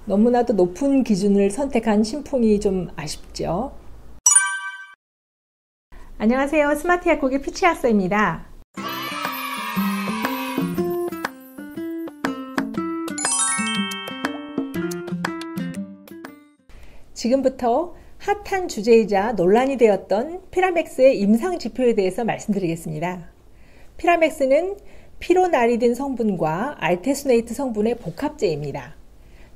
너무나도 높은 기준을 선택한 신풍이 좀 아쉽죠. 안녕하세요. 스마트 약국의 피치학서입니다. 지금부터 핫한 주제이자 논란이 되었던 피라맥스의 임상지표에 대해서 말씀드리겠습니다. 피라맥스는 피로나리딘 성분과 알테수네이트 성분의 복합제입니다.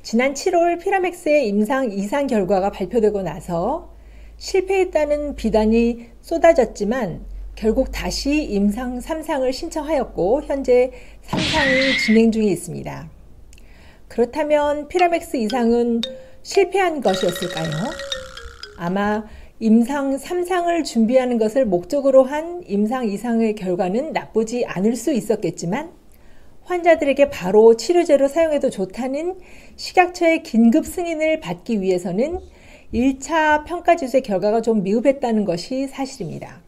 지난 7월 피라맥스의 임상 2상 결과가 발표되고 나서 실패했다는 비단이 쏟아졌지만 결국 다시 임상 3상을 신청하였고 현재 3상이 진행 중에 있습니다. 그렇다면 피라맥스 2상은 실패한 것이었을까요? 아마 임상 3상을 준비하는 것을 목적으로 한 임상 2상의 결과는 나쁘지 않을 수 있었겠지만 환자들에게 바로 치료제로 사용해도 좋다는 식약처의 긴급 승인을 받기 위해서는 1차 평가지수의 결과가 좀 미흡했다는 것이 사실입니다.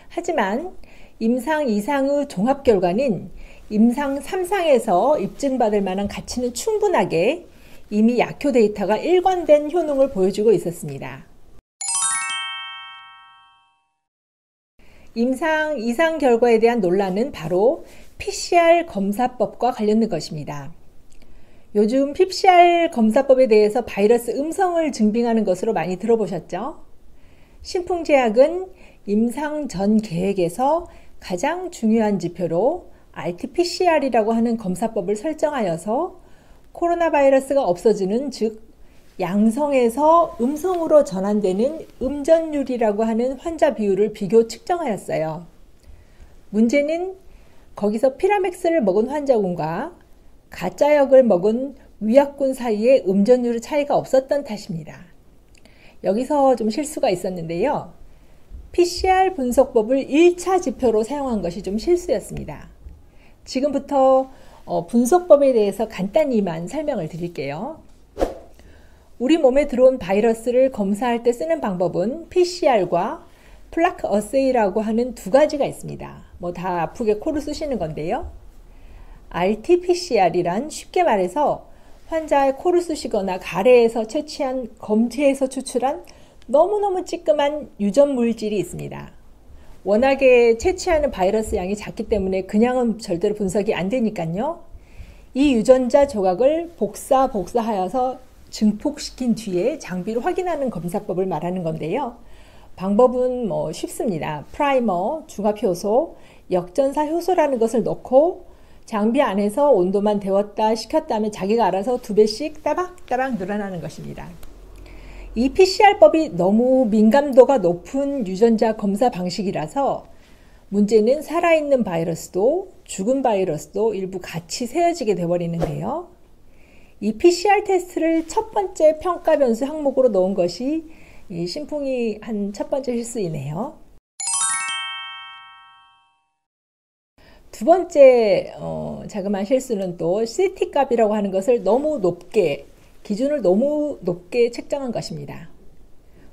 하지만 임상 2상의 종합 결과는 임상 3상에서 입증받을 만한 가치는 충분하게 이미 약효 데이터가 일관된 효능을 보여주고 있었습니다. 임상 2상 결과에 대한 논란은 바로 PCR 검사법과 관련된 것입니다. 요즘 PCR 검사법에 대해서 바이러스 음성을 증빙하는 것으로 많이 들어보셨죠? 신풍제약은 임상 전 계획에서 가장 중요한 지표로 RT-PCR이라고 하는 검사법을 설정하여서 코로나 바이러스가 없어지는, 즉 양성에서 음성으로 전환되는 음전율이라고 하는 환자 비율을 비교 측정하였어요. 문제는 거기서 피라맥스를 먹은 환자군과 가짜약을 먹은 위약군 사이에 음전율의 차이가 없었던 탓입니다. 여기서 좀 실수가 있었는데요. PCR 분석법을 1차 지표로 사용한 것이 좀 실수였습니다. 지금부터 분석법에 대해서 간단히만 설명을 드릴게요. 우리 몸에 들어온 바이러스를 검사할 때 쓰는 방법은 PCR과 플라크 어세이라고 하는 두 가지가 있습니다. 다 아프게 코를 쑤시는 건데요. RT-PCR이란 쉽게 말해서 환자의 코를 쑤시거나 가래에서 채취한 검체에서 추출한 너무너무 찌끔한 유전 물질이 있습니다. 워낙에 채취하는 바이러스 양이 작기 때문에 그냥은 절대로 분석이 안 되니까요. 이 유전자 조각을 복사하여서 증폭시킨 뒤에 장비로 확인하는 검사법을 말하는 건데요. 방법은 쉽습니다. 프라이머, 중합효소, 역전사 효소라는 것을 넣고 장비 안에서 온도만 데웠다 식혔다 하면 자기가 알아서 2배씩 따박따박 늘어나는 것입니다. 이 PCR법이 너무 민감도가 높은 유전자 검사 방식이라서 문제는 살아있는 바이러스도 죽은 바이러스도 일부 같이 세어지게 되어버리는데요. 이 PCR 테스트를 첫 번째 평가 변수 항목으로 넣은 것이 이 신풍이 한 첫 번째 실수이네요. 두 번째 자그마한 실수는 또 CT 값이라고 하는 것을 기준을 너무 높게 책정한 것입니다.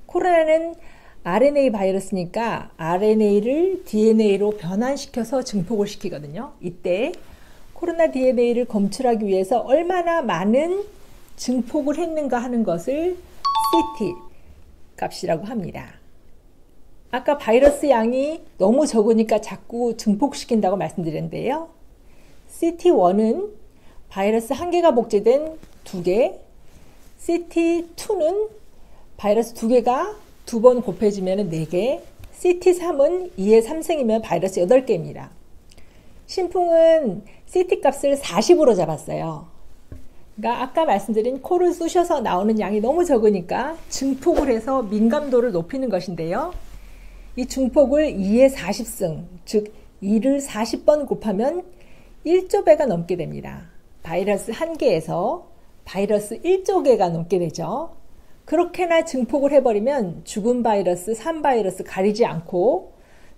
코로나는 RNA 바이러스니까 RNA를 DNA로 변환시켜서 증폭을 시키거든요. 이때 코로나 DNA를 검출하기 위해서 얼마나 많은 증폭을 했는가 하는 것을 CT 값이라고 합니다. 아까 바이러스 양이 너무 적으니까 자꾸 증폭시킨다고 말씀드렸는데요. CT1은 바이러스 1개가 복제된 2개, CT2는 바이러스 2개가 2번 곱해지면 4개, CT3은 2의 3승이면 바이러스 8개입니다. 신풍은 CT 값을 40으로 잡았어요. 그러니까 아까 말씀드린 코를 쑤셔서 나오는 양이 너무 적으니까 증폭을 해서 민감도를 높이는 것인데요. 이 증폭을 2의 40승, 즉 2를 40번 곱하면 1조 배가 넘게 됩니다. 바이러스 1개에서 바이러스 1조 개가 넘게 되죠. 그렇게나 증폭을 해버리면 죽은 바이러스, 산 바이러스 가리지 않고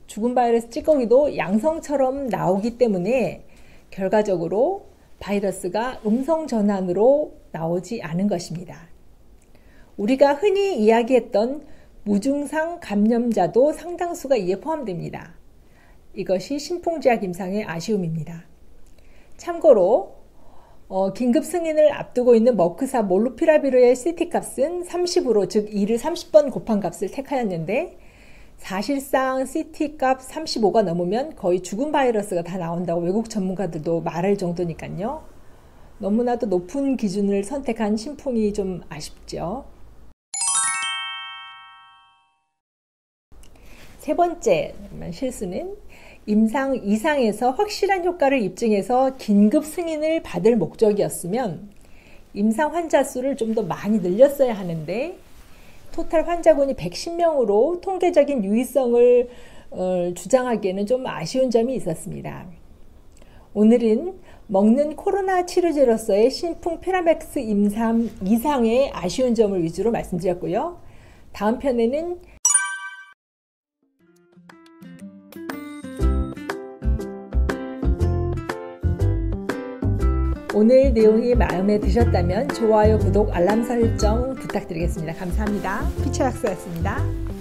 죽은 바이러스 찌꺼기도 양성처럼 나오기 때문에 결과적으로 바이러스가 음성 전환으로 나오지 않은 것입니다. 우리가 흔히 이야기했던 무증상 감염자도 상당수가 이에 포함됩니다. 이것이 신풍제약 임상의 아쉬움입니다. 참고로 긴급 승인을 앞두고 있는 머크사 몰루피라비르의 CT값은 30으로 즉 2를 30번 곱한 값을 택하였는데 사실상 CT값 35가 넘으면 거의 죽은 바이러스가 다 나온다고 외국 전문가들도 말할 정도니까요. 너무나도 높은 기준을 선택한 신풍이 좀 아쉽죠. 세 번째 실수는 임상 이상에서 확실한 효과를 입증해서 긴급 승인을 받을 목적이었으면 임상 환자 수를 좀 더 많이 늘렸어야 하는데 토탈 환자군이 110명으로 통계적인 유의성을 주장하기에는 좀 아쉬운 점이 있었습니다. 오늘은 먹는 코로나 치료제로서의 신풍 피라맥스 임상 이상의 아쉬운 점을 위주로 말씀드렸고요. 다음 편에는 오늘 내용이 마음에 드셨다면 좋아요, 구독, 알람 설정 부탁드리겠습니다. 감사합니다. 피처학스였습니다.